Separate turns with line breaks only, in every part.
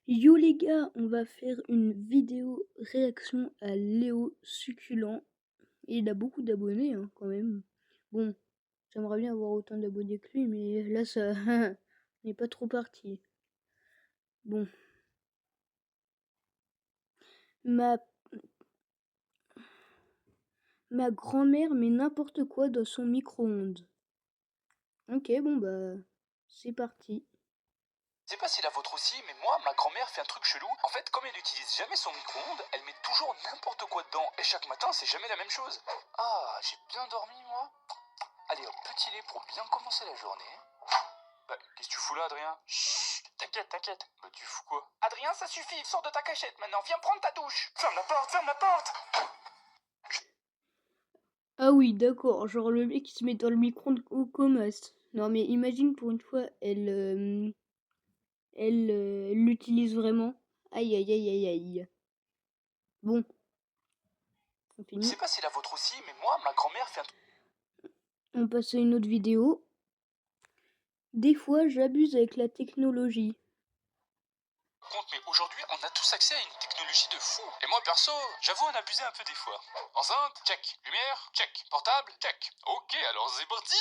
Yo les gars, on va faire une vidéo réaction à Léo Succulent. Et il a beaucoup d'abonnés hein, quand même. Bon, j'aimerais bien avoir autant d'abonnés que lui, mais là ça n'est pas trop parti. Bon. Ma grand-mère met n'importe quoi dans son micro-ondes. Ok, bon bah, c'est parti.
Je sais pas si la vôtre aussi, mais moi, ma grand-mère fait un truc chelou. En fait, comme elle n'utilise jamais son micro-ondes, elle met toujours n'importe quoi dedans. Et chaque matin, c'est jamais la même chose. Ah, j'ai bien dormi, moi. Allez, hop, petit lait pour bien commencer la journée. Bah, qu'est-ce que tu fous là, Adrien? Chut, t'inquiète, t'inquiète. Bah, tu fous quoi? Adrien, ça suffit, sors de ta cachette maintenant, viens prendre ta douche. Ferme la porte, ferme la porte.
Ah oui, d'accord, genre le mec qui se met dans le micro-ondes au comast. Non mais imagine pour une fois, elle l'utilise vraiment. Aïe aïe aïe aïe aïe. Bon, on
Je
finit.
sais pas si la vôtre aussi, mais moi, ma grand-mère fait un truc.
On passe à une autre vidéo. Des fois, j'abuse avec la technologie.
Mais aujourd'hui, on a tous accès à une technologie de fou. Et moi, perso, j'avoue en abuser un peu des fois. Enceinte, check. Lumière, check. Portable, check. Ok, alors c'est parti.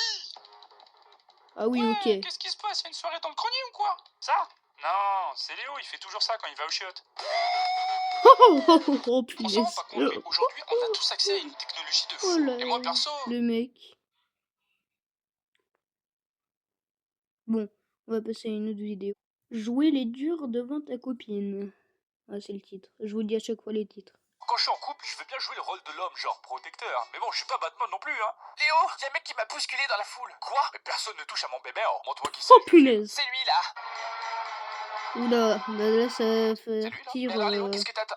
Ah oui, ok.
Qu'est-ce qui se passe? Il y a une soirée dans le grenier ou quoi? Ça? Non, c'est Léo, il fait toujours ça quand il va au chiottes.
Oh
On s'en rend
punaise.
pas compte, mais aujourd'hui, on a tous accès à une technologie de
Oh
fou.
là,
Et moi, perso...
le mec. Bon, on va passer à une autre vidéo. Jouer les durs devant ta copine. Ah, c'est le titre. Je vous dis à chaque fois les titres.
Quand je suis en couple, je veux bien jouer le rôle de l'homme, genre protecteur. Mais bon, je suis pas Batman non plus, hein. Léo, y'a un mec qui m'a bousculé dans la foule. Quoi? Mais personne ne touche à mon bébé, alors montre-moi qui c'est.
Oh punaise.
C'est lui, là.
Oula, bah là ça va
C'est lui,
faire
là?
tir.
Mais alors, Léo, qu'est-ce que t'attends?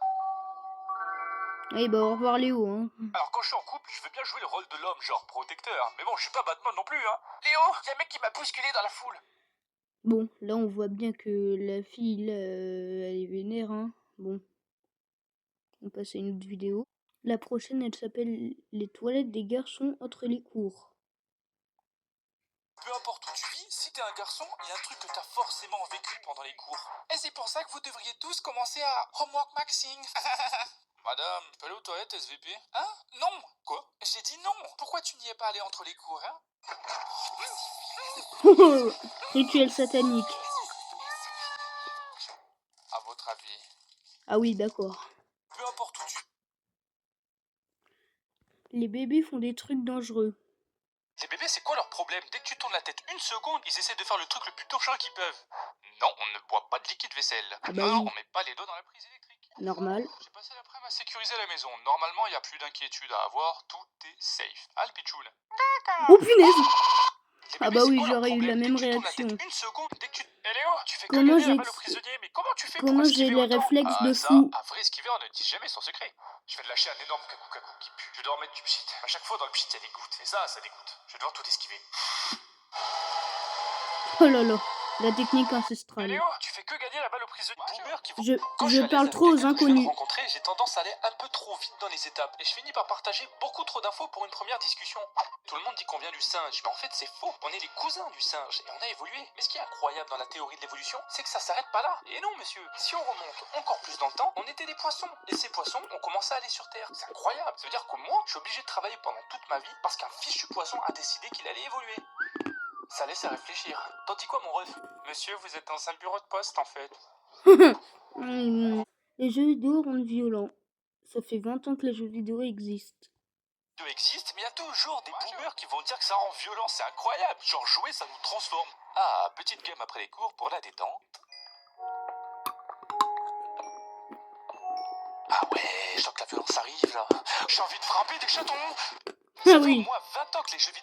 Allez, bah au revoir Léo, hein.
Alors quand je suis en couple, je veux bien jouer le rôle de l'homme, genre protecteur. Mais bon, je suis pas Batman non plus, hein. Léo, y'a un mec qui m'a bousculé dans la foule.
Bon, là on voit bien que la fille, là, elle est vénère, hein. Bon, on passe à une autre vidéo. La prochaine, elle s'appelle Les toilettes des garçons entre les cours.
Peu importe où tu vis, si t'es un garçon, il y a un truc que t'as forcément vécu pendant les cours. Et c'est pour ça que vous devriez tous commencer à homework maxing. Madame, tu peux aller aux toilettes, SVP? Hein? Non! Quoi? J'ai dit non! Pourquoi tu n'y es pas allé entre les cours, hein?
Rituel satanique.
À votre avis?
Ah oui, d'accord.
Peu importe où tu...
Les bébés font des trucs dangereux.
Les bébés, c'est quoi leur problème? Dès que tu tournes la tête une seconde, ils essaient de faire le truc le plus dangereux qu'ils peuvent. Non, on ne boit pas de liquide vaisselle.
Ah bah
Non,
oui.
on met pas les doigts dans la prise électrique.
Normal.
J'ai passé l'après-midi à sécuriser la maison. Normalement, il n'y a plus d'inquiétude à avoir. Tout est safe. Ah, le pitchoun.
Oh punaise.
Les
Ah
bébés,
bah
c'est
oui,
quoi leur
j'aurais eu la
problème? Dès
même
que tu tournes la
réaction.
tête une seconde, dès que tu... Eh Léo, tu fais que
Comment
gagner la
j'ai
balle au prisonnier, mais comment tu fais pour
comment j'ai
esquiver
les
autant?
réflexes de
Ça,
fou.
un vrai esquiveur ne dit jamais son secret. Je vais te lâcher un énorme cacou qui pue. Je dois en mettre du pchit. À chaque fois dans le pchit, il y a des gouttes. Et ça dégoûte. Je vais devoir tout esquiver.
Oh là là, la technique
Mais
ancestrale.
Léo, tu fais que gagner la balle au prisonnier. Boomer qui vont... Quand
Je
suis à l'aise
parle
avec
trop aux
quelqu'un que je viens de
inconnus.
rencontrer, j'ai tendance à aller un peu trop vite dans les étapes. Et je finis par partager beaucoup trop d'infos pour une première discussion. Tout le monde dit qu'on vient du singe, mais en fait c'est faux. On est les cousins du singe et on a évolué. Mais ce qui est incroyable dans la théorie de l'évolution, c'est que ça s'arrête pas là. Et non monsieur, si on remonte encore plus dans le temps, on était des poissons. Et ces poissons ont commencé à aller sur Terre. C'est incroyable. Ça veut dire que moi, je suis obligé de travailler pendant toute ma vie parce qu'un fichu poisson a décidé qu'il allait évoluer. Ça laisse à réfléchir. T'en dis quoi mon ref? Monsieur, vous êtes dans un bureau de poste en fait.
Les jeux vidéo rendent violents. Ça fait 20 ans que les jeux vidéo existent.
Existe, mais il y a toujours des boomers qui vont dire que ça rend violent, c'est incroyable. Genre jouer, ça nous transforme. Ah, petite game après les cours pour la détente. Ah ouais, je sens que la violence arrive là. J'ai envie de frapper des chatons.
Ah
Ça fait
oui.
au moins 20 ans que les jeux vidéo